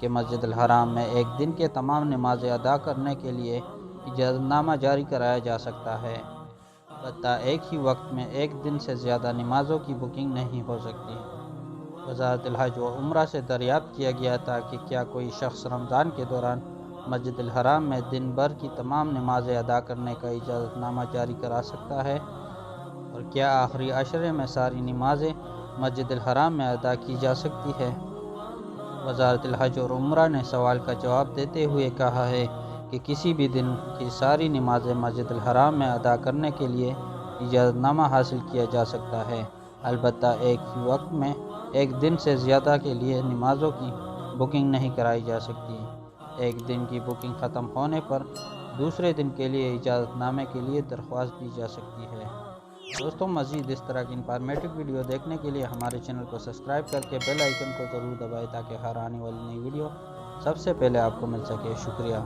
کہ مسجد الحرام میں ایک دن کے تمام نمازیں ادا کرنے کے لیے اجازت نامہ جاری کرایا جا سکتا ہے، البتہ ایک ہی وقت میں ایک دن سے زیادہ نمازوں کی بکنگ نہیں ہو سکتی۔ وزارت الحج و عمرہ سے دریافت کیا گیا تھا کہ کیا کوئی شخص رمضان کے دوران مسجد الحرام میں دن بھر کی تمام نمازیں ادا کرنے کا اجازت نامہ جاری کرا سکتا ہے، اور کیا آخری عشرے میں ساری نمازیں مسجد الحرام میں ادا کی جا سکتی ہے۔ وزارت الحج اور عمرہ نے سوال کا جواب دیتے ہوئے کہا ہے کہ کسی بھی دن کی ساری نمازیں مسجد الحرام میں ادا کرنے کے لیے اجازت نامہ حاصل کیا جا سکتا ہے، البتہ ایک ہی وقت میں ایک دن سے زیادہ کے لیے نمازوں کی بکنگ نہیں کرائی جا سکتی۔ ایک دن کی بکنگ ختم ہونے پر دوسرے دن کے لیے اجازت نامے کے لیے درخواست دی جا سکتی ہے۔ دوستوں، مزید اس طرح کی انفارمیٹو ویڈیو دیکھنے کے لیے ہمارے چینل کو سبسکرائب کر کے بیل آئیکن کو ضرور دبائیں تاکہ ہر آنے والی نئی ویڈیو سب سے پہلے آپ کو مل سکے۔ شکریہ۔